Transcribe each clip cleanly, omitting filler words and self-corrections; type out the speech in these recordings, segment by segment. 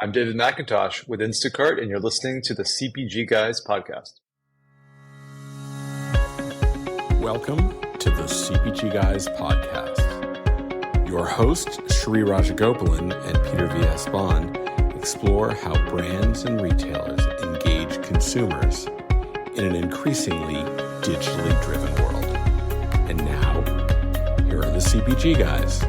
I'm David McIntosh with Instacart, and you're listening to the CPG Guys podcast. Welcome to the CPG Guys podcast. Your hosts, Shri Rajagopalan and Peter V.S. Bond, explore how brands and retailers engage consumers in an increasingly digitally driven world. And now, here are the CPG Guys.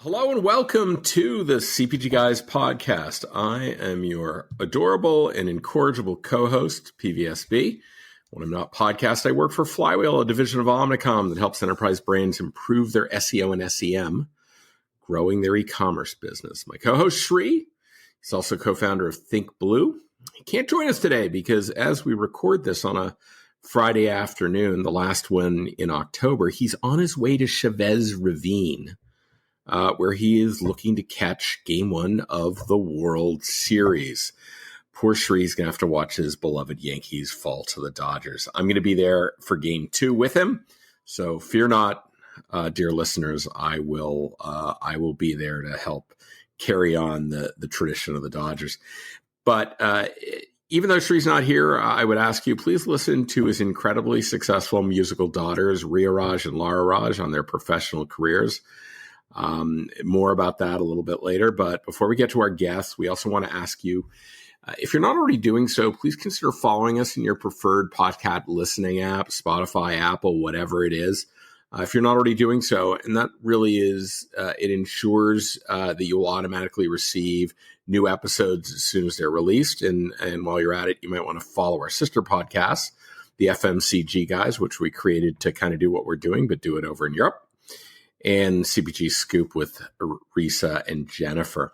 Hello and welcome to the CPG Guys podcast. I am your adorable and incorrigible co-host, PVSB. When I'm not podcast, I work for Flywheel, a division of Omnicom that helps enterprise brands improve their SEO and SEM, growing their e-commerce business. My co-host, Shri, he's also co-founder of Think Blue. He can't join us today because as we record this on a Friday afternoon, the last one in October, he's on his way to Chavez Ravine, where he is looking to catch game one of the World Series. Poor Shree's going to have to watch his beloved Yankees fall to the Dodgers. I'm going to be there for game two with him. So fear not, dear listeners, I will be there to help carry on the tradition of the Dodgers. But even though Shree's not here, I would ask you, please listen to his incredibly successful musical daughters, Ria Raj and Lara Raj, on their professional careers. More about that a little bit later. But before we get to our guests, we also want to ask you, if you're not already doing so, please consider following us in your preferred podcast listening app, Spotify, Apple, whatever it is. If you're not already doing so, and that really is, it ensures that you will automatically receive new episodes as soon as they're released. And while you're at it, you might want to follow our sister podcast, the FMCG Guys, which we created to kind of do what we're doing, but do it over in Europe, and CPG Scoop with Risa and Jennifer.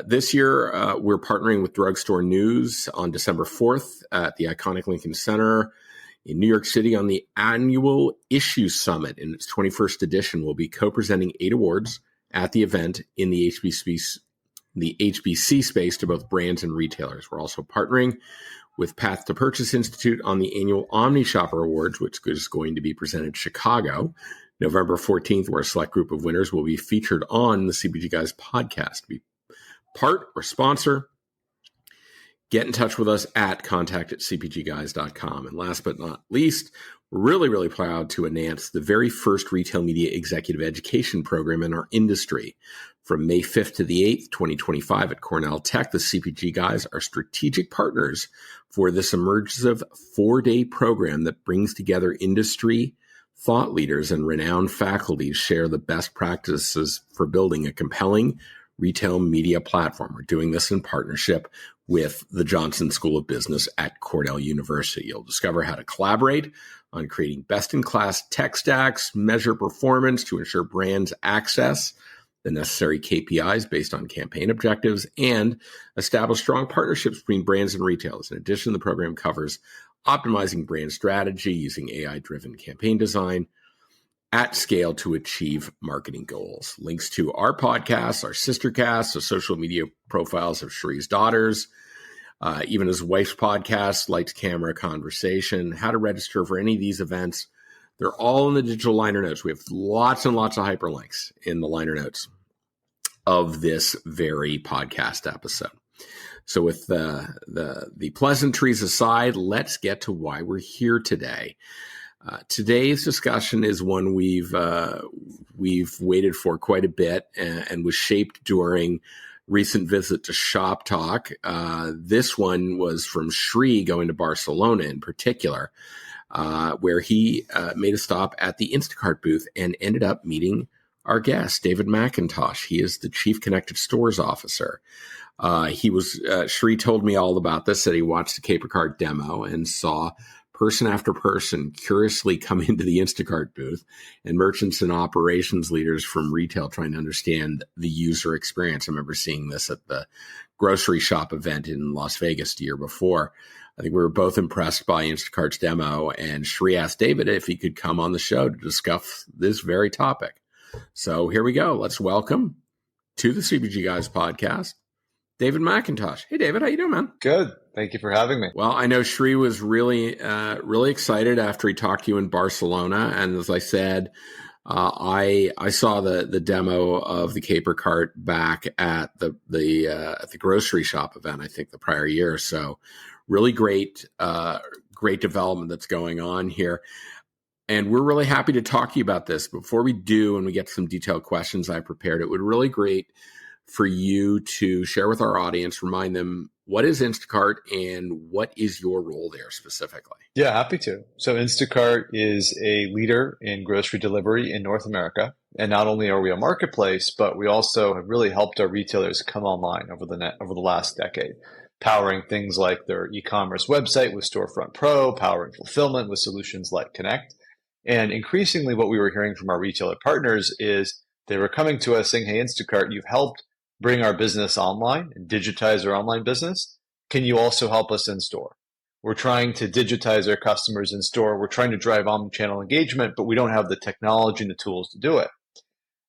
This year, we're partnering with Drugstore News on December 4th at the iconic Lincoln Center in New York City on the annual Issue Summit. In its 21st edition, we'll be co-presenting 8 awards at the event in the HBC space to both brands and retailers. We're also partnering with Path to Purchase Institute on the annual OmniShopper Awards, which is going to be presented in Chicago, November 14th, where a select group of winners will be featured on the CPG Guys podcast. To be part or sponsor, get in touch with us at contact@cpgguys.com. And last but not least, we're really, really proud to announce the very first retail media executive education program in our industry. From May 5th to the 8th, 2025 at Cornell Tech, the CPG Guys are strategic partners for this immersive 4-day program that brings together industry thought leaders and renowned faculty share the best practices for building a compelling retail media platform. We're doing this in partnership with the Johnson School of Business at Cornell University. You'll discover how to collaborate on creating best-in-class tech stacks, measure performance to ensure brands access the necessary KPIs based on campaign objectives, and establish strong partnerships between brands and retailers. In addition, the program covers optimizing brand strategy using AI-driven campaign design at scale to achieve marketing goals. Links to our podcasts, our sister casts, the social media profiles of Shree's daughters, even his wife's podcast, Lights, Camera, Conversation, how to register for any of these events. They're all in the digital liner notes. We have lots and lots of hyperlinks in the liner notes of this very podcast episode. So with the pleasantries aside, let's get to why we're here today. Today's discussion is one we've waited for quite a bit and was shaped during recent visit to Shop Talk. This one was from Shri going to Barcelona in particular, where he made a stop at the Instacart booth and ended up meeting our guest, David McIntosh. He is the Chief Connected Stores Officer. Shri told me all about this, that he watched the Caper Cart demo and saw person after person curiously come into the Instacart booth, and merchants and operations leaders from retail trying to understand the user experience. I remember seeing this at the grocery shop event in Las Vegas the year before. I think we were both impressed by Instacart's demo, and Shri asked David if he could come on the show to discuss this very topic. So here we go. Let's welcome to the CPG Guys podcast, David McIntosh. Hey, David, how you doing, man? Good. Thank you for having me. Well, I know Shri was really excited after he talked to you in Barcelona. And as I said, I saw the demo of the Caper Cart back at the grocery shop event, I think the prior year. So really great development that's going on here. And we're really happy to talk to you about this. Before we do, and we get to some detailed questions I prepared, it would really great for you to share with our audience, remind them what is Instacart and what is your role there specifically? Yeah, happy to. So Instacart is a leader in grocery delivery in North America. And not only are we a marketplace, but we also have really helped our retailers come online over the last decade, powering things like their e-commerce website with Storefront Pro, powering fulfillment with solutions like Connect. And increasingly what we were hearing from our retailer partners is they were coming to us saying, hey, Instacart, you've helped bring our business online and digitize our online business. Can you also help us in store? We're trying to digitize our customers in store. We're trying to drive omnichannel engagement, but we don't have the technology and the tools to do it.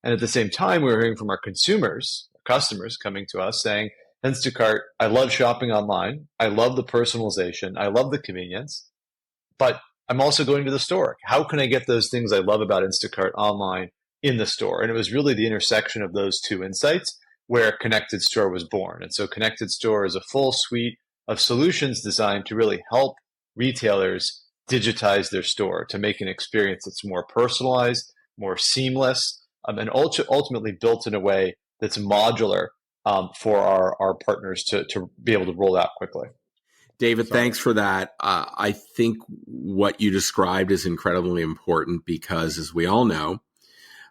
And at the same time, we were hearing from our consumers, customers coming to us saying, Instacart, I love shopping online. I love the personalization. I love the convenience, but I'm also going to the store. How can I get those things I love about Instacart online in the store? And it was really the intersection of those two insights where Connected Store was born. And so Connected Store is a full suite of solutions designed to really help retailers digitize their store, to make an experience that's more personalized, more seamless, and ultimately built in a way that's modular for our partners to be able to roll out quickly. David, thanks for that. I think what you described is incredibly important because, as we all know,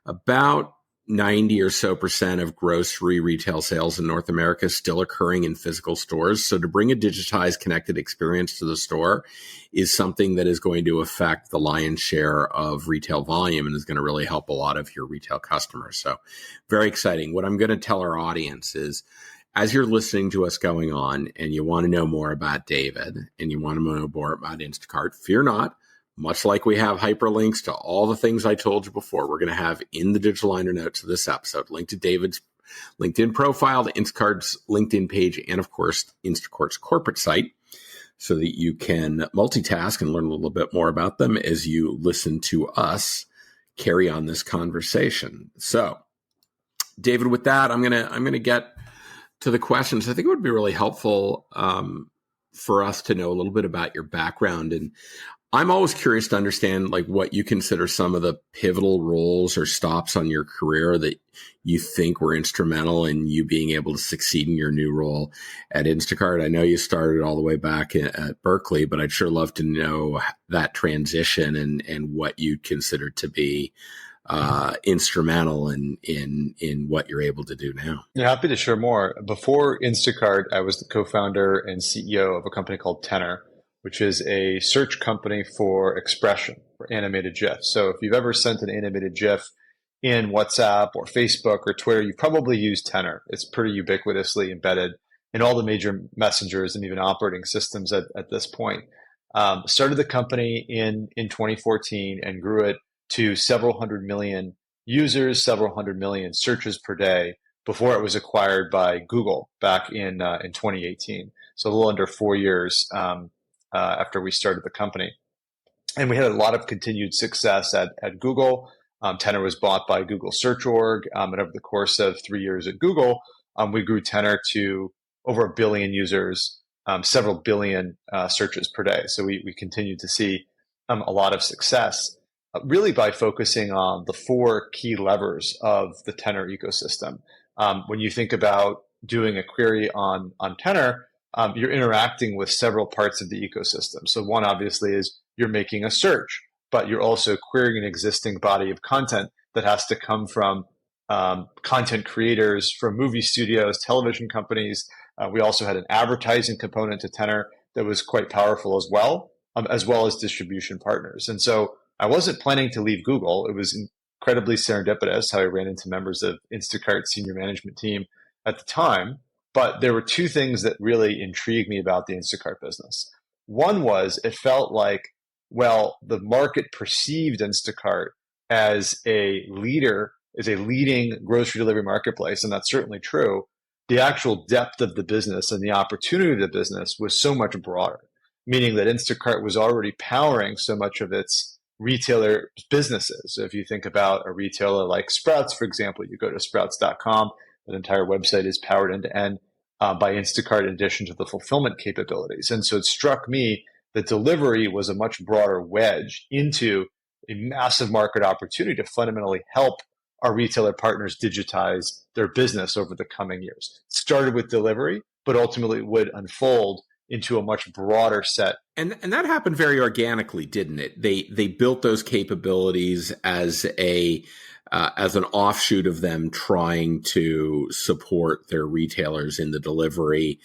about 90 or so % of grocery retail sales in North America is still occurring in physical stores. So to bring a digitized, connected experience to the store is something that is going to affect the lion's share of retail volume and is going to really help a lot of your retail customers. So very exciting. What I'm going to tell our audience is, as you're listening to us going on and you want to know more about David and you want to know more about Instacart, fear not. Much like we have hyperlinks to all the things I told you before, we're going to have in the digital liner notes of this episode, link to David's LinkedIn profile, to Instacart's LinkedIn page, and of course, Instacart's corporate site, so that you can multitask and learn a little bit more about them as you listen to us carry on this conversation. So, David, with that, I'm gonna get to the questions. I think it would be really helpful for us to know a little bit about your background. And I'm always curious to understand like what you consider some of the pivotal roles or stops on your career that you think were instrumental in you being able to succeed in your new role at Instacart. I know you started all the way back at Berkeley, but I'd sure love to know that transition and what you consider to be instrumental in what you're able to do now. Yeah, happy to share more. Before Instacart, I was the co-founder and CEO of a company called Tenor, which is a search company for expression, for animated GIFs. So if you've ever sent an animated GIF in WhatsApp or Facebook or Twitter, you've probably used Tenor. It's pretty ubiquitously embedded in all the major messengers and even operating systems at this point. Started the company in 2014 and grew it to several hundred million users, several hundred million searches per day before it was acquired by Google back in 2018. So a little under 4 years after we started the company. And we had a lot of continued success at Google. Tenor was bought by Google Search Org. And over the course of 3 years at Google, we grew Tenor to over 1 billion users, several billion searches per day. So we continued to see a lot of success, really by focusing on the 4 key levers of the Tenor ecosystem. When you think about doing a query on Tenor, you're interacting with several parts of the ecosystem. So one obviously is you're making a search, but you're also querying an existing body of content that has to come from content creators, from movie studios, television companies. We also had an advertising component to Tenor that was quite powerful as well as distribution partners. And so I wasn't planning to leave Google. It was incredibly serendipitous how I ran into members of Instacart's senior management team at the time. But there were 2 things that really intrigued me about the Instacart business. One was it felt like, well, the market perceived Instacart as a leader, as a leading grocery delivery marketplace, and that's certainly true. The actual depth of the business and the opportunity of the business was so much broader, meaning that Instacart was already powering so much of its retailer businesses. So if you think about a retailer like Sprouts, for example, you go to sprouts.com, that entire website is powered end to end by Instacart in addition to the fulfillment capabilities. And so it struck me that delivery was a much broader wedge into a massive market opportunity to fundamentally help our retailer partners digitize their business over the coming years. It started with delivery, but ultimately would unfold into a much broader set. And that happened very organically, didn't it? They built those capabilities as an offshoot of them trying to support their retailers in the delivery,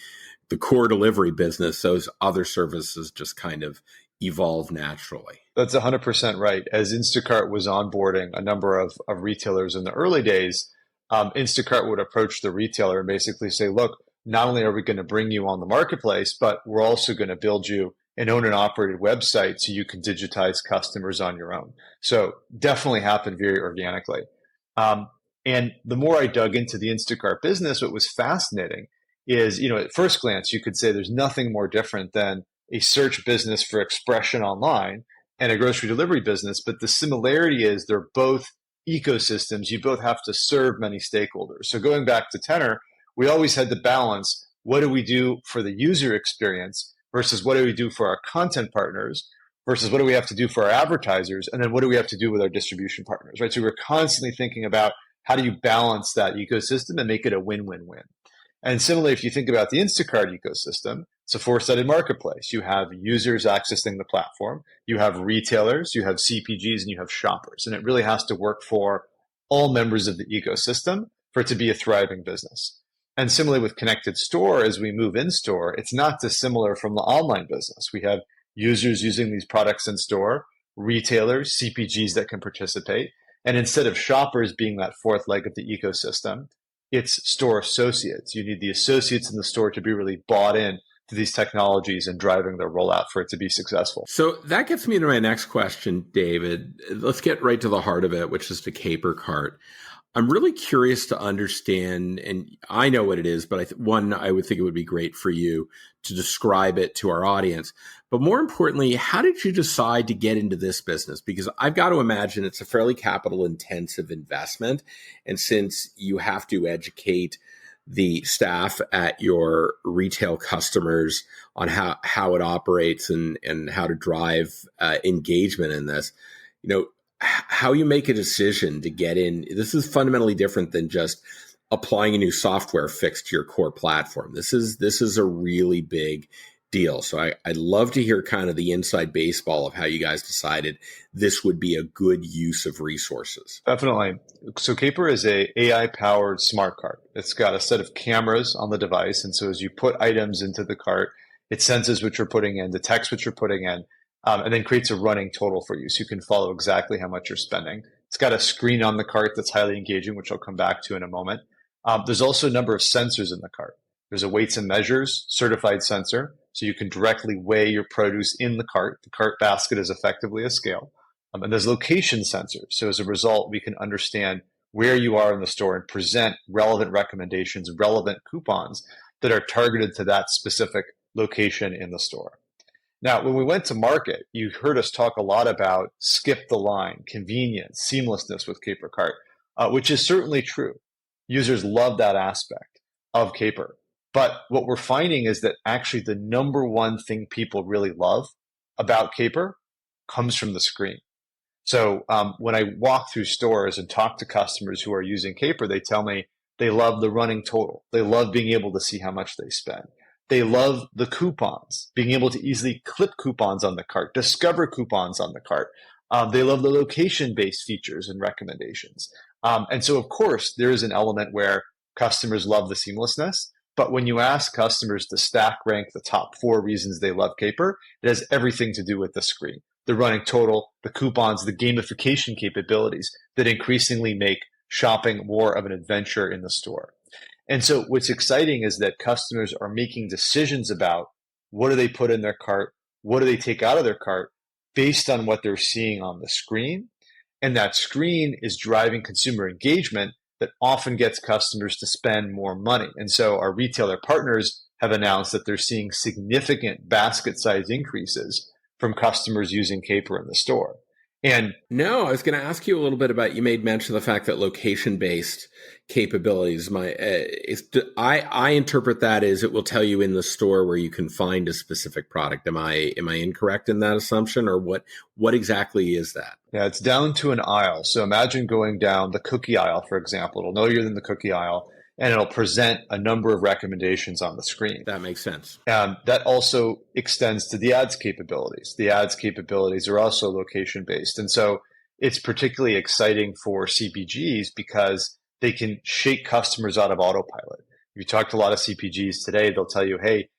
the core delivery business. Those other services just kind of evolve naturally. That's 100% right. As Instacart was onboarding a number of retailers in the early days, Instacart would approach the retailer and basically say, look, not only are we going to bring you on the marketplace, but we're also going to build you an owned and operated website so you can digitize customers on your own. So definitely happened very organically. And the more I dug into the Instacart business, what was fascinating is, at first glance, you could say there's nothing more different than a search business for expression online and a grocery delivery business. But the similarity is they're both ecosystems. You both have to serve many stakeholders. So going back to Tenor, we always had to balance what do we do for the user experience versus what do we do for our content partners versus what do we have to do for our advertisers, and then what do we have to do with our distribution partners, right? So we're constantly thinking about how do you balance that ecosystem and make it a win-win-win. And similarly, if you think about the Instacart ecosystem, it's a four-sided marketplace. You have users accessing the platform, you have retailers, you have CPGs, and you have shoppers. And it really has to work for all members of the ecosystem for it to be a thriving business. And similarly with Connected Store, as we move in store, it's not dissimilar from the online business. We have users using these products in store, retailers, CPGs that can participate. And instead of shoppers being that fourth leg of the ecosystem, it's store associates. You need the associates in the store to be really bought in to these technologies and driving their rollout for it to be successful. So that gets me to my next question, David. Let's get right to the heart of it, which is the Caper Cart. I'm really curious to understand, and I know what it is, but I would think it would be great for you to describe it to our audience. But more importantly, how did you decide to get into this business? Because I've got to imagine it's a fairly capital intensive investment. And since you have to educate the staff at your retail customers on how it operates and how to drive engagement in this, how you make a decision to get in. This is fundamentally different than just applying a new software fix to your core platform. This is a really big deal. So I'd love to hear kind of the inside baseball of how you guys decided this would be a good use of resources. Definitely. So Caper is a AI-powered smart cart. It's got a set of cameras on the device. And so as you put items into the cart, it senses what you're putting in, detects what you're putting in, and then creates a running total for you so you can follow exactly how much you're spending. It's got a screen on the cart that's highly engaging, which I'll come back to in a moment. There's also a number of sensors in the cart. There's a weights and measures certified sensor, so you can directly weigh your produce in the cart. The cart basket is effectively a scale. And there's location sensors. So as a result, we can understand where you are in the store and present relevant recommendations, relevant coupons that are targeted to that specific location in the store. Now, when we went to market, you heard us talk a lot about skip the line, convenience, seamlessness with Caper Cart, which is certainly true. Users love that aspect of Caper. But what we're finding is that actually the number one thing people really love about Caper comes from the screen. So when I walk through stores and talk to customers who are using Caper, they tell me they love the running total. They love being able to see how much they spend. They love the coupons, being able to easily clip coupons on the cart, discover coupons on the cart. They love the location-based features and recommendations. And so, of course, there is an element where customers love the seamlessness. But when you ask customers to stack rank the top 4 reasons they love Caper, it has everything to do with the screen, the running total, the coupons, the gamification capabilities that increasingly make shopping more of an adventure in the store. And so what's exciting is that customers are making decisions about what do they put in their cart, what do they take out of their cart based on what they're seeing on the screen. And that screen is driving consumer engagement that often gets customers to spend more money. And so our retailer partners have announced that they're seeing significant basket size increases from customers using Caper in the store. And no, I was going to ask you a little bit about, you made mention of the fact that location-based capabilities, I interpret that as it will tell you in the store where you can find a specific product. Am I incorrect in that assumption, or what exactly is that? yeah, it's down to an aisle. So imagine going down the cookie aisle, for example. It'll know you're in the cookie aisle, and it'll present a number of recommendations on the screen. That makes sense. That also extends to the ads capabilities. The ads capabilities are also location based. And so it's particularly exciting for CPGs because they can shake customers out of autopilot. If you talk to a lot of CPGs today, they'll tell you, hey,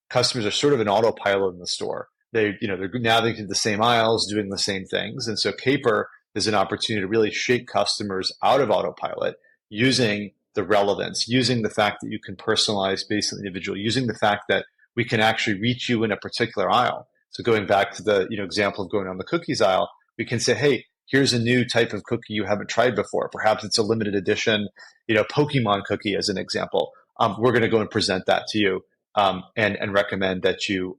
customers are sort of an autopilot in the store. They're navigating the same aisles, doing the same things. And so Caper is an opportunity to really shake customers out of autopilot using the relevance, using the fact that you can personalize based on the individual, using the fact that we can actually reach you in a particular aisle. So going back to the example of going on the cookies aisle, we can say, hey, here's a new type of cookie you haven't tried before. Perhaps it's a limited edition, Pokemon cookie as an example. We're going to go and present that to you and recommend that you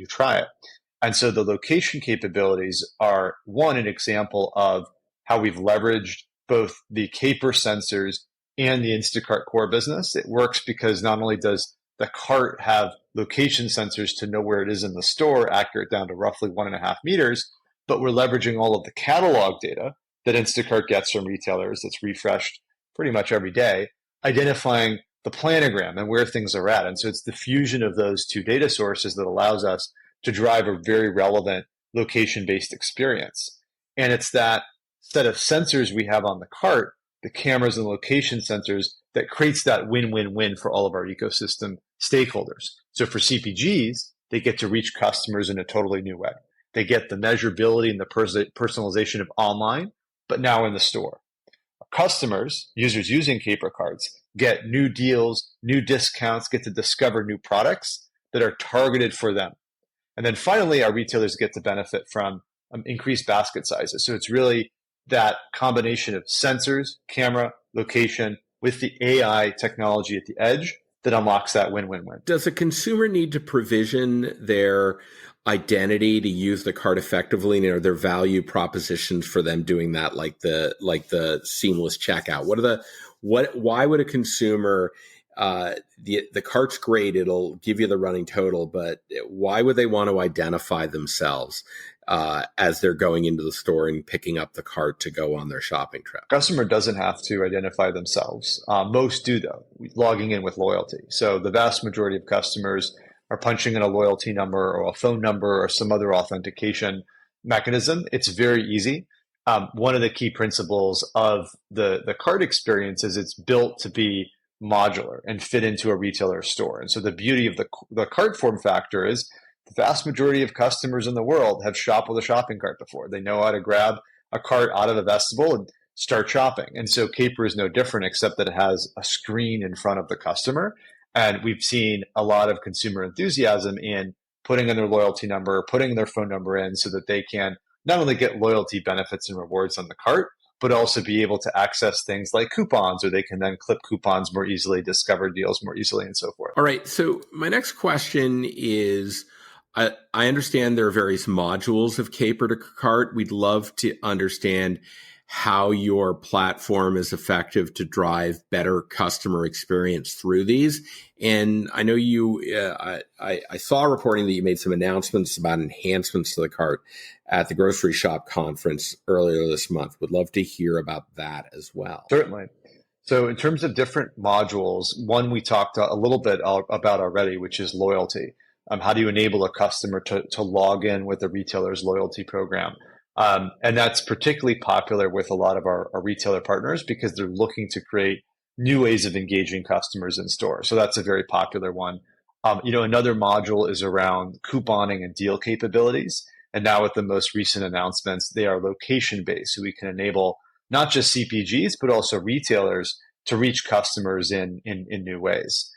try it. And so the location capabilities are an example of how we've leveraged both the Caper sensors and the Instacart core business. It works because not only does the cart have location sensors to know where it is in the store, accurate down to roughly 1.5 meters, but we're leveraging all of the catalog data that Instacart gets from retailers that's refreshed pretty much every day, identifying the planogram and where things are at. And so it's the fusion of those two data sources that allows us to drive a very relevant location-based experience. And it's that set of sensors we have on the cart, the cameras and location sensors, that creates that win-win-win for all of our ecosystem stakeholders. So for CPGs, they get to reach customers in a totally new way. They get the measurability and the personalization of online, but now in the store. Customers, users using Caper cards, get new deals, new discounts, get to discover new products that are targeted for them. And then finally, our retailers get to benefit from increased basket sizes. So it's really that combination of sensors, camera, location, with the AI technology at the edge that unlocks that win-win-win. Does a consumer need to provision their identity to use the cart effectively, and are there value propositions for them doing that, like the seamless checkout? Why would a consumer, the cart's great, it'll give you the running total, but why would they want to identify themselves as they're going into the store and picking up the cart to go on their shopping trip? Customer doesn't have to identify themselves. Most do, though, logging in with loyalty. So the vast majority of customers are punching in a loyalty number or a phone number or some other authentication mechanism. It's very easy. One of the key principles of the cart experience is it's built to be modular and fit into a retailer store. And so the beauty of the cart form factor is the vast majority of customers in the world have shopped with a shopping cart before. They know how to grab a cart out of a vestibule and start shopping. And so Caper is no different, except that it has a screen in front of the customer. And we've seen a lot of consumer enthusiasm in putting in their loyalty number, putting their phone number in so that they can not only get loyalty benefits and rewards on the cart, but also be able to access things like coupons, or they can then clip coupons more easily, discover deals more easily, and so forth. All right. So my next question is, I understand there are various modules of Caper to Cart. We'd love to understand how your platform is effective to drive better customer experience through these. And I know I saw reporting that you made some announcements about enhancements to the cart at the Grocery Shop conference earlier this month. Would love to hear about that as well. Certainly. So in terms of different modules, one we talked a little bit about already, which is loyalty. How do you enable a customer to log in with a retailer's loyalty program? And that's particularly popular with a lot of our retailer partners because they're looking to create new ways of engaging customers in store. So that's a very popular one. Another module is around couponing and deal capabilities. And now with the most recent announcements, they are location-based. So we can enable not just CPGs, but also retailers to reach customers in new ways.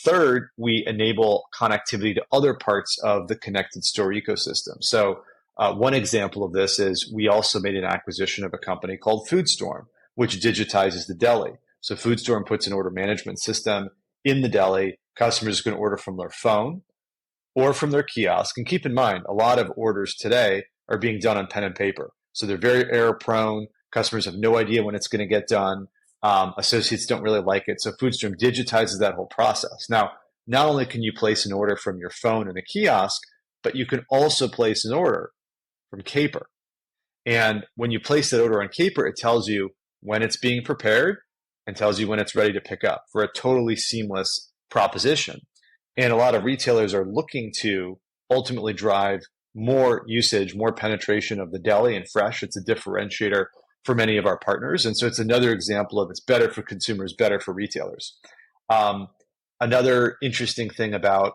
Third, we enable connectivity to other parts of the connected store ecosystem. So one example of this is we also made an acquisition of a company called FoodStorm, which digitizes the deli. So FoodStorm puts an order management system in the deli. Customers can order from their phone or from their kiosk. And keep in mind, a lot of orders today are being done on pen and paper. So they're very error prone. Customers have no idea when it's going to get done. Associates don't really like it. So FoodStorm digitizes that whole process. Now, not only can you place an order from your phone in a kiosk, but you can also place an order from Caper. And when you place that order on Caper, it tells you when it's being prepared and tells you when it's ready to pick up for a totally seamless proposition. And a lot of retailers are looking to ultimately drive more usage, more penetration of the deli and fresh. It's a differentiator for many of our partners. And so it's another example of it's better for consumers, better for retailers. Another interesting thing about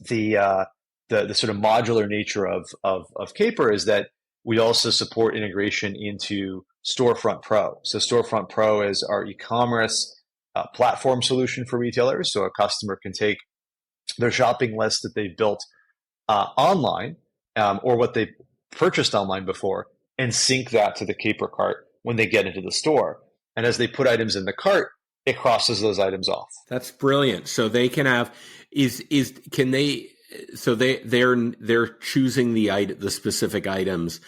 the sort of modular nature of Caper is that we also support integration into Storefront Pro. So Storefront Pro is our e-commerce platform solution for retailers. So a customer can take their shopping list that they've built online or what they purchased online before and sync that to the Caper cart when they get into the store. And as they put items in the cart, it crosses those items off. That's brilliant. So they can have they're choosing the specific items,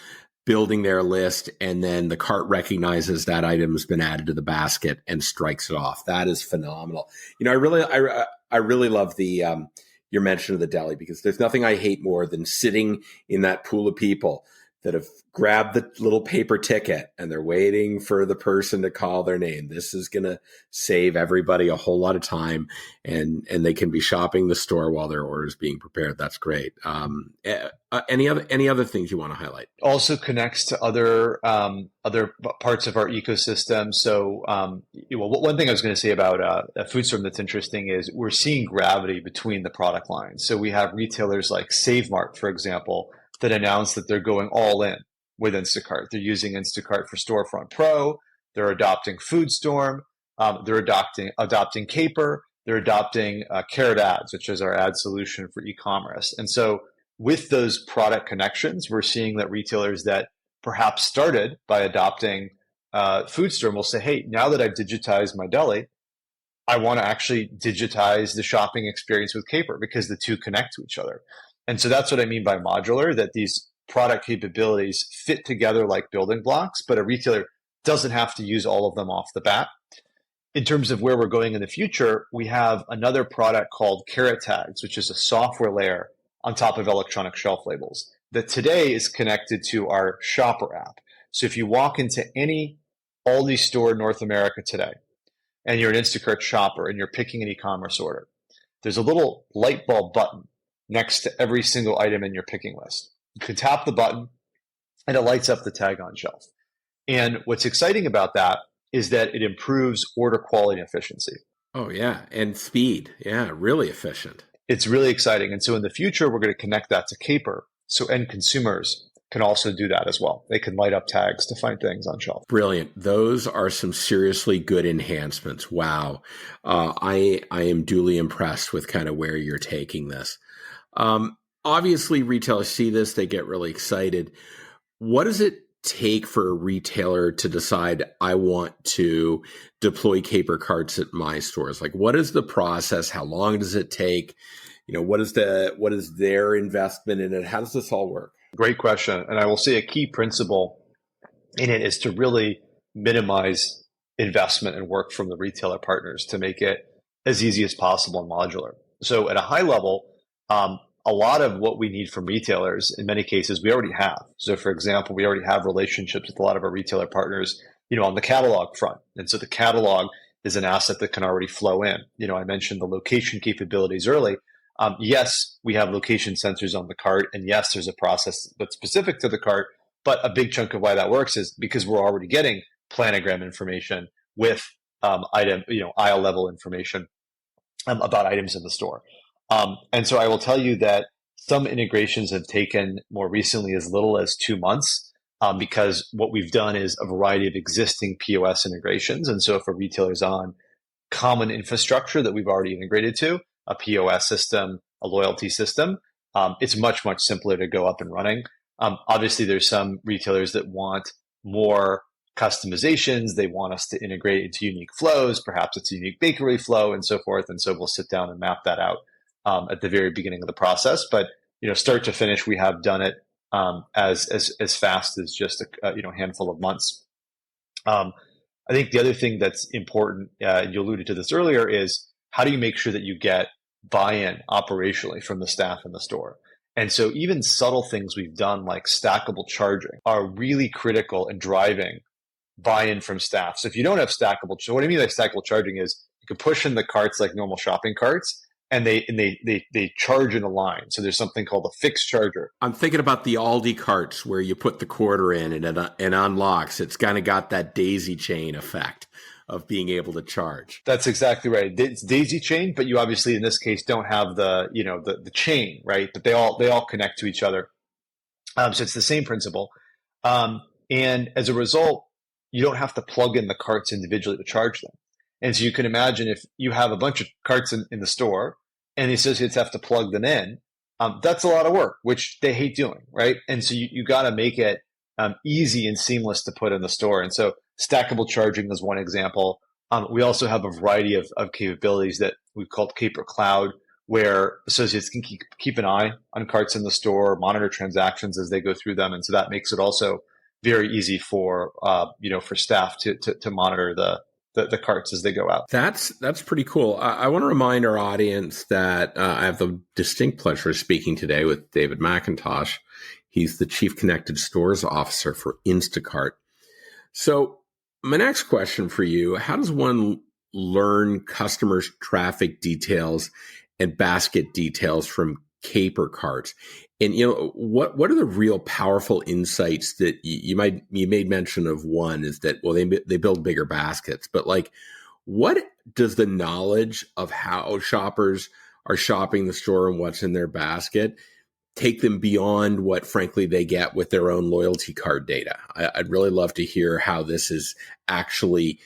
building their list, and then the cart recognizes that item has been added to the basket and strikes it off. That is phenomenal. You know, I really love the your mention of the deli, because there's nothing I hate more than sitting in that pool of people that have grabbed the little paper ticket and they're waiting for the person to call their name. This is going to save everybody a whole lot of time, and they can be shopping the store while their order is being prepared. That's great. Any other things you want to highlight? Also connects to other parts of our ecosystem. So, one thing I was going to say about FoodStorm that's interesting is we're seeing gravity between the product lines. So we have retailers like Save Mart, for example, that announced that they're going all in with Instacart. They're using Instacart for Storefront Pro. They're adopting FoodStorm. They're adopting Caper. They're adopting Carrot Ads, which is our ad solution for e-commerce. And so with those product connections, we're seeing that retailers that perhaps started by adopting FoodStorm will say, hey, now that I've digitized my deli, I want to actually digitize the shopping experience with Caper, because the two connect to each other. And so that's what I mean by modular, that these product capabilities fit together like building blocks, but a retailer doesn't have to use all of them off the bat. In terms of where we're going in the future, we have another product called Carrot Tags, which is a software layer on top of electronic shelf labels that today is connected to our Shopper app. So if you walk into any Aldi store in North America today, and you're an Instacart shopper and you're picking an e-commerce order, there's a little light bulb button next to every single item in your picking list. You can tap the button and it lights up the tag on shelf. And what's exciting about that is that it improves order quality and efficiency. Oh, yeah. And speed. Yeah, really efficient. It's really exciting. And so in the future, we're going to connect that to Caper, so end consumers can also do that as well. They can light up tags to find things on shelf. Brilliant. Those are some seriously good enhancements. Wow. I am duly impressed with kind of where you're taking this. Obviously, retailers see this, they get really excited. What does it take for a retailer to decide, I want to deploy Caper carts at my stores? Like, what is the process? How long does it take? You know, what is their investment in it? How does this all work? Great question. And I will say a key principle in it is to really minimize investment and work from the retailer partners to make it as easy as possible and modular. So at a high level, a lot of what we need from retailers, in many cases, we already have. So for example, we already have relationships with a lot of our retailer partners, on the catalog front. And so the catalog is an asset that can already flow in. I mentioned the location capabilities early. Yes, we have location sensors on the cart, and yes, there's a process that's specific to the cart, but a big chunk of why that works is because we're already getting planogram information with aisle level information about items in the store. And so I will tell you that some integrations have taken more recently as little as 2 months because what we've done is a variety of existing POS integrations. And so if a retailer is on common infrastructure that we've already integrated to, a POS system, a loyalty system, it's much, much simpler to go up and running. Obviously, there's some retailers that want more customizations. They want us to integrate into unique flows. Perhaps it's a unique bakery flow and so forth. And so we'll sit down and map that out at the very beginning of the process. But start to finish, we have done it as fast as just a handful of months. I think the other thing that's important, you alluded to this earlier, is how do you make sure that you get buy-in operationally from the staff in the store? And so even subtle things we've done like stackable charging are really critical in driving buy-in from staff. So if you don't have what I mean by stackable charging is you can push in the carts like normal shopping carts, and they charge in a line. So there's something called a fixed charger. I'm thinking about the Aldi carts where you put the quarter in and it unlocks. It's kind of got that daisy chain effect of being able to charge. That's exactly right. It's daisy chain, but you obviously in this case don't have the chain, right? But they all connect to each other. So it's the same principle. And as a result, you don't have to plug in the carts individually to charge them. And so you can imagine if you have a bunch of carts in the store and the associates have to plug them in, that's a lot of work, which they hate doing, right? And so you got to make it easy and seamless to put in the store. And so stackable charging is one example. We also have a variety of capabilities that we've called Caper Cloud, where associates can keep an eye on carts in the store, monitor transactions as they go through them. And so that makes it also very easy for staff to monitor the carts as they go out. That's pretty cool. I want to remind our audience that I have the distinct pleasure of speaking today with David McIntosh. He's the Chief Connected Stores Officer for Instacart. So my next question for you, how does one learn customers' traffic details and basket details from Caper carts? And what are the real powerful insights that you made mention of? One is that, well, they build bigger baskets, but like, what does the knowledge of how shoppers are shopping the store and what's in their basket take them beyond what, frankly, they get with their own loyalty card data? I'd really love to hear how this is actually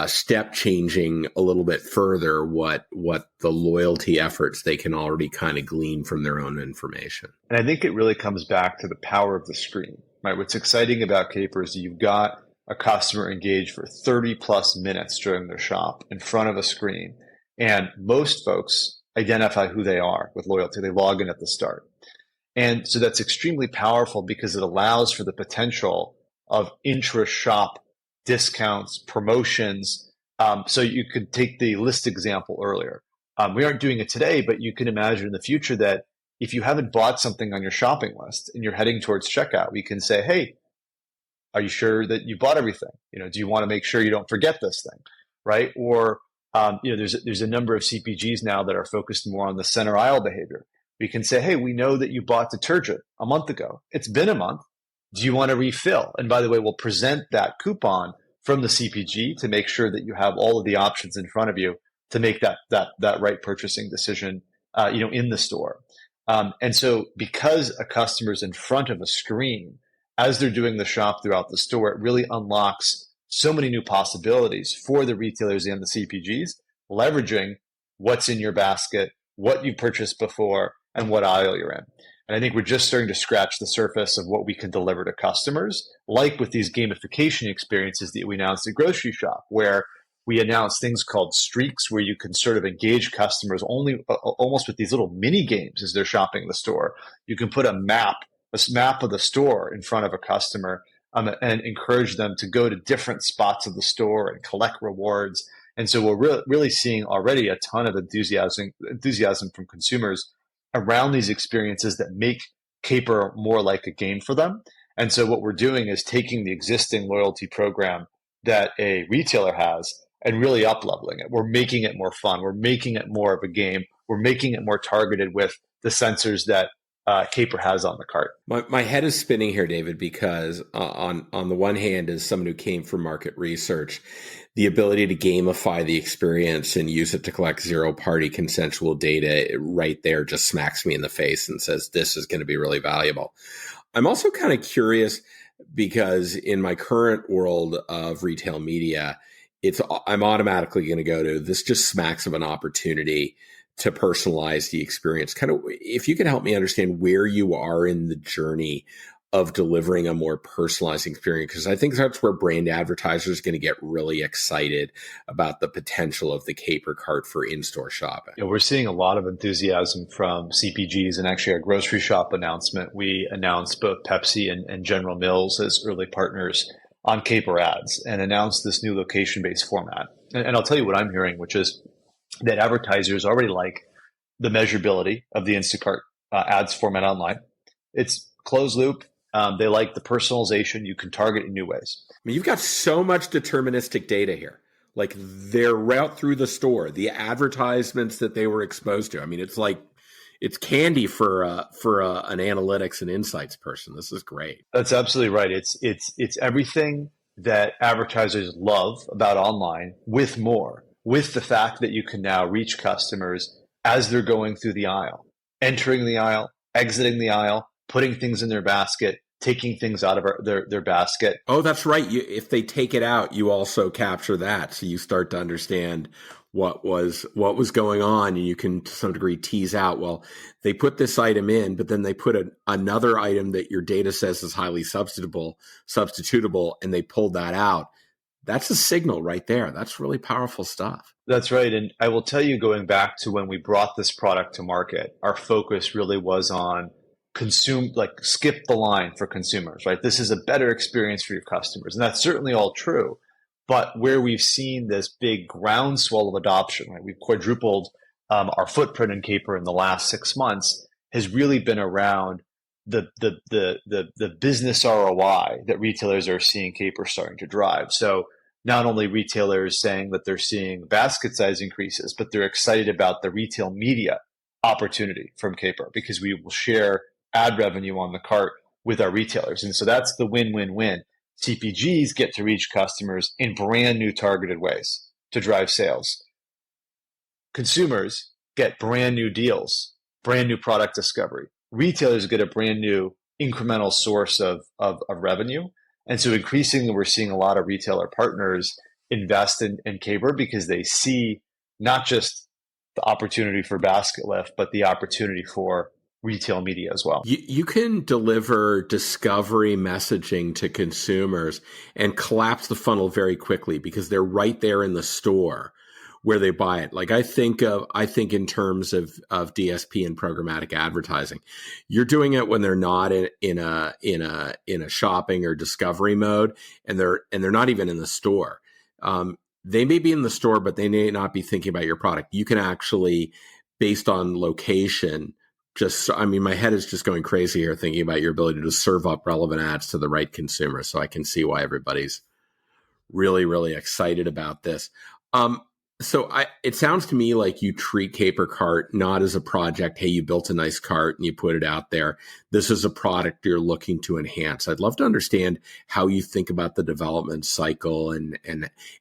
step changing a little bit further what the loyalty efforts they can already kind of glean from their own information. And I think it really comes back to the power of the screen, right? What's exciting about Caper is you've got a customer engaged for 30 plus minutes during their shop in front of a screen. And most folks identify who they are with loyalty. They log in at the start. And so that's extremely powerful because it allows for the potential of intra-shop discounts, promotions. So you could take the list example earlier. We aren't doing it today, but you can imagine in the future that if you haven't bought something on your shopping list and you're heading towards checkout, we can say, hey, are you sure that you bought everything? Do you want to make sure you don't forget this thing, right? Or, there's a number of CPGs now that are focused more on the center aisle behavior. We can say, hey, we know that you bought detergent a month ago. It's been a month. Do you want to refill? And by the way, we'll present that coupon from the CPG to make sure that you have all of the options in front of you to make that right purchasing decision, in the store. And so because a customer's in front of a screen as they're doing the shop throughout the store, it really unlocks so many new possibilities for the retailers and the CPGs, leveraging what's in your basket, what you purchased before, and what aisle you're in. And I think we're just starting to scratch the surface of what we can deliver to customers, like with these gamification experiences that we announced at Grocery Shop, where we announced things called streaks, where you can sort of engage customers almost with these little mini games as they're shopping the store. You can put a map of the store in front of a customer and encourage them to go to different spots of the store and collect rewards. And so we're really seeing already a ton of enthusiasm from consumers around these experiences that make Caper more like a game for them. And so what we're doing is taking the existing loyalty program that a retailer has and really up-leveling it. We're making it more fun. We're making it more of a game. We're making it more targeted with the sensors that Caper has on the cart. My head is spinning here, David, because on the one hand, as someone who came from market research, the ability to gamify the experience and use it to collect zero-party consensual data right there just smacks me in the face and says this is going to be really valuable. I'm also kind of curious because in my current world of retail media, I'm automatically going to go to this just smacks of an opportunity to personalize the experience. Kind of, if you could help me understand where you are in the journey of delivering a more personalized experience, because I think that's where brand advertisers are going to get really excited about the potential of the Caper Cart for in-store shopping. We're seeing a lot of enthusiasm from CPGs, and actually our grocery shop announcement, we announced both Pepsi and General Mills as early partners on Caper ads and announced this new location-based format. And I'll tell you what I'm hearing, which is that advertisers already like the measurability of the Instacart ads format online. It's closed loop. They like the personalization. You can target in new ways. I mean, you've got so much deterministic data here. Like their route through the store, the advertisements that they were exposed to. I mean, it's candy for an analytics and insights person. This is great. That's absolutely right. It's everything that advertisers love about online with more, with the fact that you can now reach customers as they're going through the aisle, entering the aisle, exiting the aisle, putting things in their basket, taking things out of their basket. Oh, that's right. If they take it out, you also capture that. So you start to understand what was going on, and you can to some degree tease out, well, they put this item in, but then they put another item that your data says is highly substitutable, and they pulled that out. That's a signal right there. That's really powerful stuff. That's right. And I will tell you, going back to when we brought this product to market, our focus really was on skip the line for consumers, right? This is a better experience for your customers. And that's certainly all true. But where we've seen this big groundswell of adoption, right? We've quadrupled our footprint in Caper in the last 6 months, has really been around the business ROI that retailers are seeing Caper starting to drive. So not only retailers saying that they're seeing basket size increases, but they're excited about the retail media opportunity from Caper, because we will share ad revenue on the cart with our retailers. And so that's the win-win-win. CPGs get to reach customers in brand new targeted ways to drive sales. Consumers get brand new deals, brand new product discovery. Retailers get a brand new incremental source of revenue. And so increasingly, we're seeing a lot of retailer partners invest in Caper because they see not just the opportunity for basket lift, but the opportunity for retail media as well. You can deliver discovery messaging to consumers and collapse the funnel very quickly because they're right there in the store where they buy it. Like I think in terms of DSP and programmatic advertising. You're doing it when they're not in a shopping or discovery mode, and they're not even in the store. They may be in the store, but they may not be thinking about your product. You can actually, based on location, my head is just going crazy here thinking about your ability to serve up relevant ads to the right consumer. So I can see why everybody's really, really excited about this. It sounds to me like you treat Caper Cart not as a project. Hey, you built a nice cart and you put it out there. This is a product you're looking to enhance. I'd love to understand how you think about the development cycle and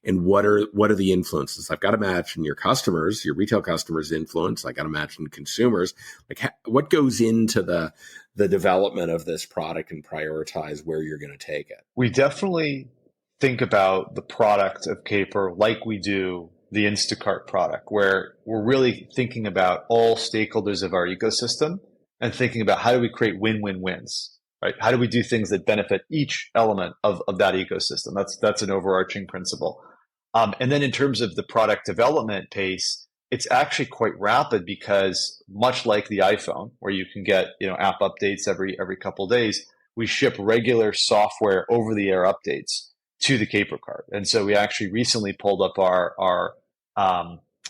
what are the influences. I've got to imagine your customers, your retail customers' influence. I got to imagine consumers. Like what goes into the development of this product and prioritize where you're going to take it. We definitely think about the product of Caper like we do the Instacart product, where we're really thinking about all stakeholders of our ecosystem and thinking about how do we create win-win-wins, right? How do we do things that benefit each element of that ecosystem? That's an overarching principle. And then in terms of the product development pace, it's actually quite rapid because much like the iPhone, where you can get app updates every couple of days, we ship regular software over-the-air updates to the Caper Cart. And so we actually recently pulled up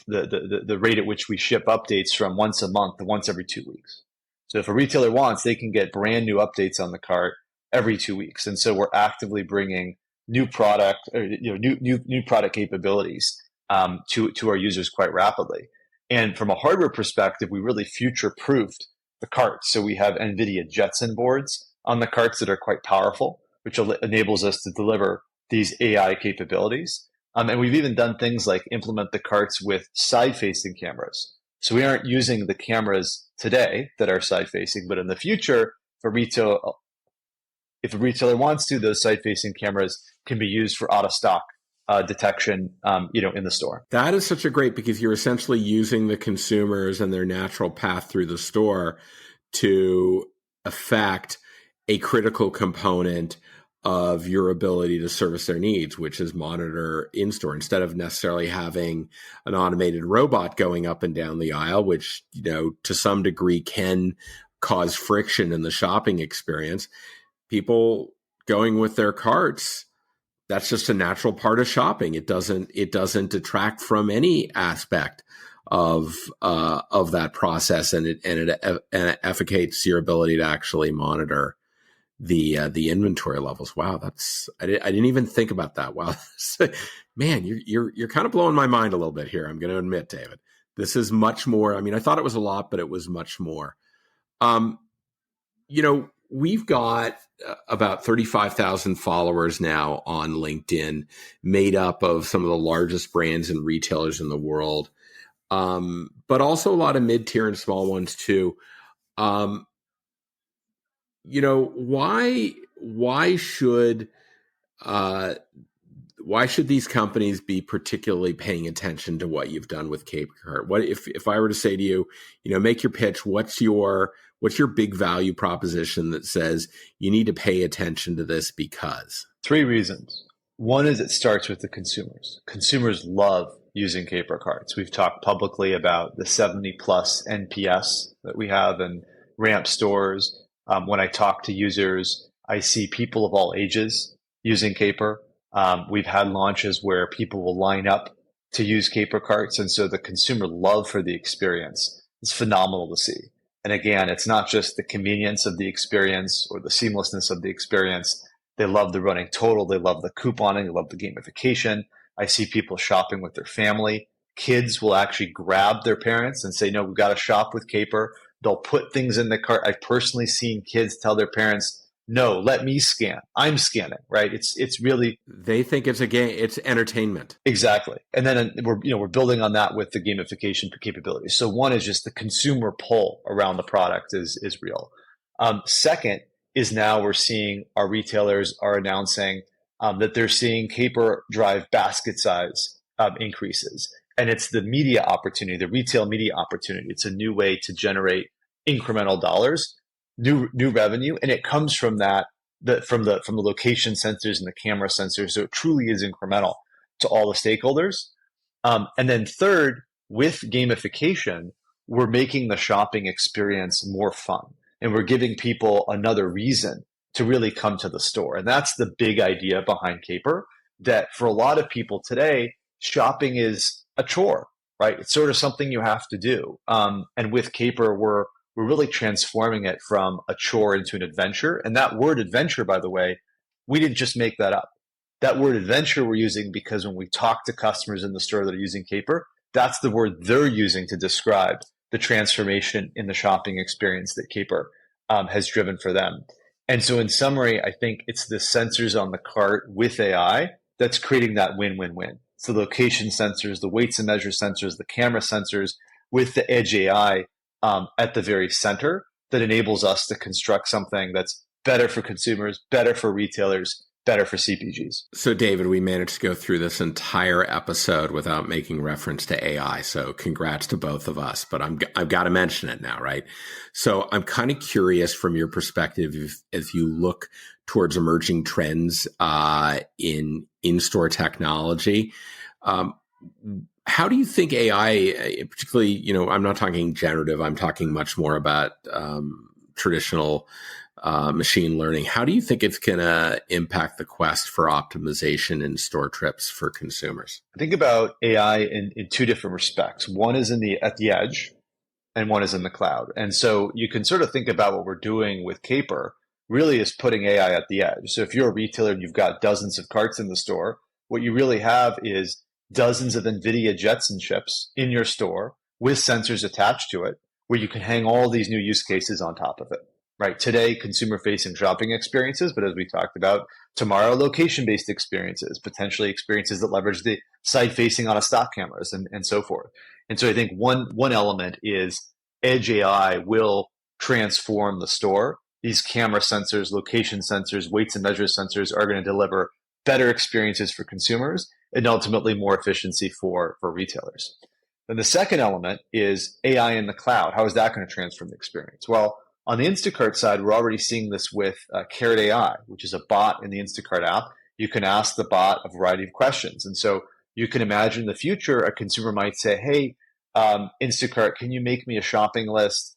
the rate at which we ship updates from once a month to once every 2 weeks. So if a retailer wants, they can get brand new updates on the cart every 2 weeks. And so we're actively bringing new product or new product capabilities to our users quite rapidly. And from a hardware perspective, we really future-proofed the carts. So we have NVIDIA Jetson boards on the carts that are quite powerful, which enables us to deliver these AI capabilities. And we've even done things like implement the carts with side-facing cameras. So we aren't using the cameras today that are side-facing, but in the future, if a retailer wants to, those side-facing cameras can be used for out-of-stock detection, in the store. That is such a great, because you're essentially using the consumers and their natural path through the store to affect a critical component of your ability to service their needs, which is monitor in-store, instead of necessarily having an automated robot going up and down the aisle, which, to some degree can cause friction in the shopping experience. People going with their carts, that's just a natural part of shopping. It doesn't detract from any aspect of that process, and it efficates your ability to actually monitor the inventory levels. Wow, I didn't even think about that. Wow, man, you're kind of blowing my mind a little bit here. I'm going to admit, David, this is much more. I mean, I thought it was a lot, but it was much more. We've got about 35,000 followers now on LinkedIn, made up of some of the largest brands and retailers in the world, but also a lot of mid-tier and small ones too. Why should these companies be particularly paying attention to what you've done with CaperCart? What if I were to say to you, make your pitch, what's your big value proposition that says you need to pay attention to this because? 3 reasons. One is it starts with the consumers. Consumers love using CaperCarts. We've talked publicly about the 70 plus NPS that we have in Ramp stores. When I talk to users, I see people of all ages using Caper. We've had launches where people will line up to use CaperCarts. And so the consumer love for the experience is phenomenal to see. And again, it's not just the convenience of the experience or the seamlessness of the experience. They love the running total. They love the couponing. They love the gamification. I see people shopping with their family. Kids will actually grab their parents and say, no, we've got to shop with Caper. They'll put things in the cart. I've personally seen kids tell their parents, no, let me scan. I'm scanning, right? It's really, they think it's a game. It's entertainment. Exactly. And then we're building on that with the gamification capabilities. So one is just the consumer pull around the product is real. Second is now we're seeing our retailers are announcing that they're seeing Caper drive basket size increases. And it's the media opportunity, the retail media opportunity. It's a new way to generate incremental dollars, new revenue, and it comes from from the location sensors and the camera sensors. So it truly is incremental to all the stakeholders. And then third, with gamification, we're making the shopping experience more fun, and we're giving people another reason to really come to the store. And that's the big idea behind Caper, that for a lot of people today, shopping is a chore, right? It's sort of something you have to do. And with Caper, we're really transforming it from a chore into an adventure. And that word adventure, by the way, we didn't just make that up. That word adventure we're using because when we talk to customers in the store that are using Caper, that's the word they're using to describe the transformation in the shopping experience that Caper has driven for them. And so in summary, I think it's the sensors on the cart with AI that's creating that win-win-win. So the location sensors, the weights and measure sensors, the camera sensors with the edge AI at the very center that enables us to construct something that's better for consumers, better for retailers, better for CPGs. So, David, we managed to go through this entire episode without making reference to AI. So congrats to both of us, but I've got to mention it now, right? So I'm kind of curious from your perspective, if you look towards emerging trends in in-store technology, how do you think AI, particularly, I'm not talking generative, I'm talking much more about traditional machine learning. How do you think it's going to impact the quest for optimization in store trips for consumers? I think about AI in 2 different respects. One is at the edge, and one is in the cloud. And so you can sort of think about what we're doing with Caper really is putting AI at the edge. So if you're a retailer and you've got dozens of carts in the store, what you really have is dozens of NVIDIA Jetson chips in your store with sensors attached to it, where you can hang all these new use cases on top of it. Right. Today, consumer-facing shopping experiences, but as we talked about, tomorrow, location-based experiences, potentially experiences that leverage the side-facing on a stock cameras and so forth. And so I think one element is edge AI will transform the store. These camera sensors, location sensors, weights and measures sensors are going to deliver better experiences for consumers and ultimately more efficiency for retailers. Then the second element is AI in the cloud. How is that going to transform the experience? Well, On the Instacart side, we're already seeing this with Carrot AI, which is a bot in the Instacart app. You can ask the bot a variety of questions. And so you can imagine in the future, a consumer might say, hey, Instacart, can you make me a shopping list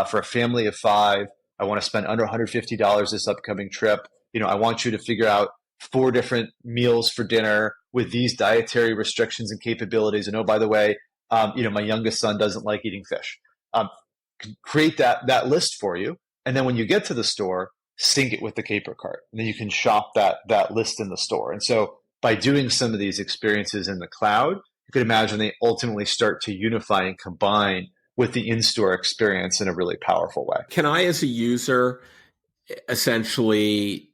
for a family of 5? I want to spend under $150 this upcoming trip. I want you to figure out 4 different meals for dinner with these dietary restrictions and capabilities. And oh, by the way, my youngest son doesn't like eating fish. Create that list for you. And then when you get to the store, sync it with the Caper Cart. And then you can shop that list in the store. And so by doing some of these experiences in the cloud, you could imagine they ultimately start to unify and combine with the in-store experience in a really powerful way. Can I, as a user, essentially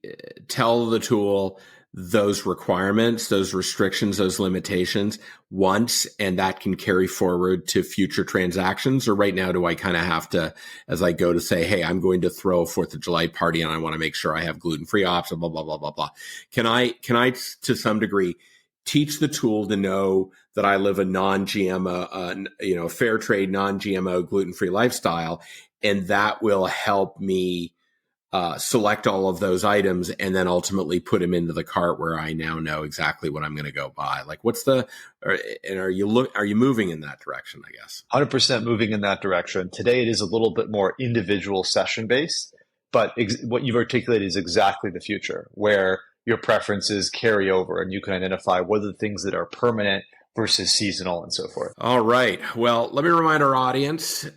tell the tool those requirements, those restrictions, those limitations once, and that can carry forward to future transactions? Or right now, do I kind of have to, as I go to say, hey, I'm going to throw a 4th of July party and I want to make sure I have gluten-free options, blah, blah, blah, blah, blah. Can I, to some degree, teach the tool to know that I live a non-GMO, fair trade, non-GMO, gluten-free lifestyle, and that will help me select all of those items and then ultimately put them into the cart where I now know exactly what I'm going to go buy? Like, are you moving in that direction, I guess? 100% moving in that direction. Today, it is a little bit more individual session based, but what you've articulated is exactly the future, where your preferences carry over and you can identify what are the things that are permanent versus seasonal and so forth. All right. Well, let me remind our audience,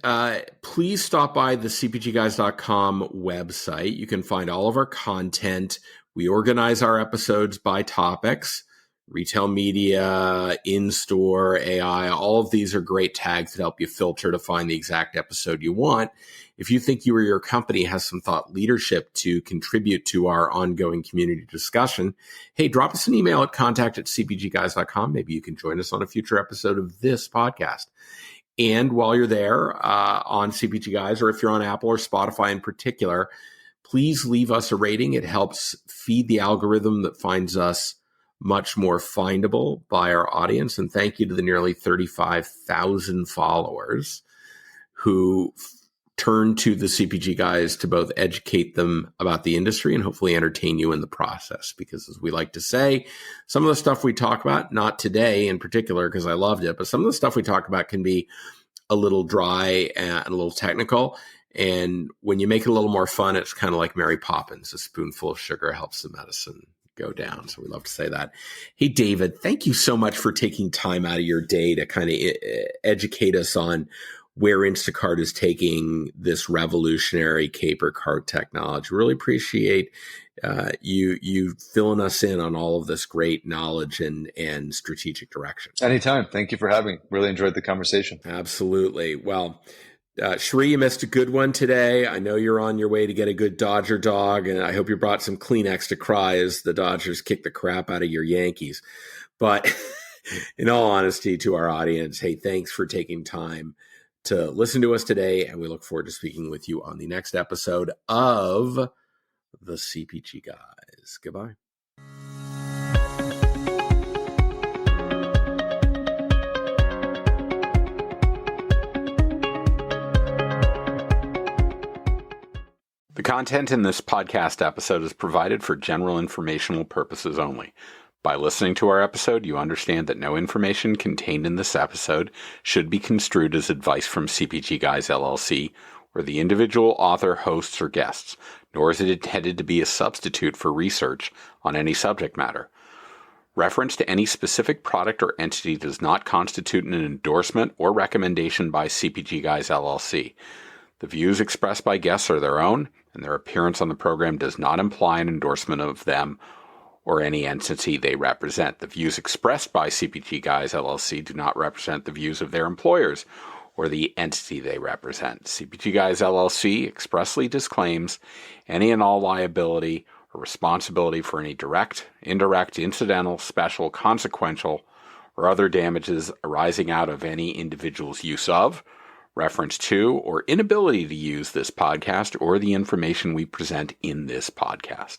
please stop by the cpgguys.com website. You can find all of our content. We organize our episodes by topics: retail media, in-store, AI. All of these are great tags that help you filter to find the exact episode you want. If you think you or your company has some thought leadership to contribute to our ongoing community discussion, hey, drop us an email at contact@cpgguys.com. Maybe you can join us on a future episode of this podcast. And while you're there on CPG Guys, or if you're on Apple or Spotify in particular, please leave us a rating. It helps feed the algorithm that finds us much more findable by our audience. And thank you to the nearly 35,000 followers who turn to the CPG Guys to both educate them about the industry and hopefully entertain you in the process. Because as we like to say, some of the stuff we talk about, not today in particular because I loved it, but some of the stuff we talk about can be a little dry and a little technical. And when you make it a little more fun, it's kind of like Mary Poppins. A spoonful of sugar helps the medicine go down. So we love to say that. Hey, David, thank you so much for taking time out of your day to kind of educate us on where Instacart is taking this revolutionary Caper Cart technology. Really appreciate you filling us in on all of this great knowledge and strategic direction. Anytime. Thank you for having me. Really enjoyed the conversation. Absolutely. Well, Sheree, you missed a good one today. I know you're on your way to get a good Dodger dog, and I hope you brought some Kleenex to cry as the Dodgers kick the crap out of your Yankees. But in all honesty to our audience, hey, thanks for taking time to listen to us today, and we look forward to speaking with you on the next episode of the CPG Guys. Goodbye. The content in this podcast episode is provided for general informational purposes only. By listening to our episode, you understand that no information contained in this episode should be construed as advice from CPG Guys LLC or the individual author, hosts, or guests, nor is it intended to be a substitute for research on any subject matter. Reference to any specific product or entity does not constitute an endorsement or recommendation by CPG Guys LLC. The views expressed by guests are their own, and their appearance on the program does not imply an endorsement of them or any entity they represent. The views expressed by CPG Guys LLC do not represent the views of their employers or the entity they represent. CPG Guys LLC expressly disclaims any and all liability or responsibility for any direct, indirect, incidental, special, consequential, or other damages arising out of any individual's use of, reference to, or inability to use this podcast or the information we present in this podcast.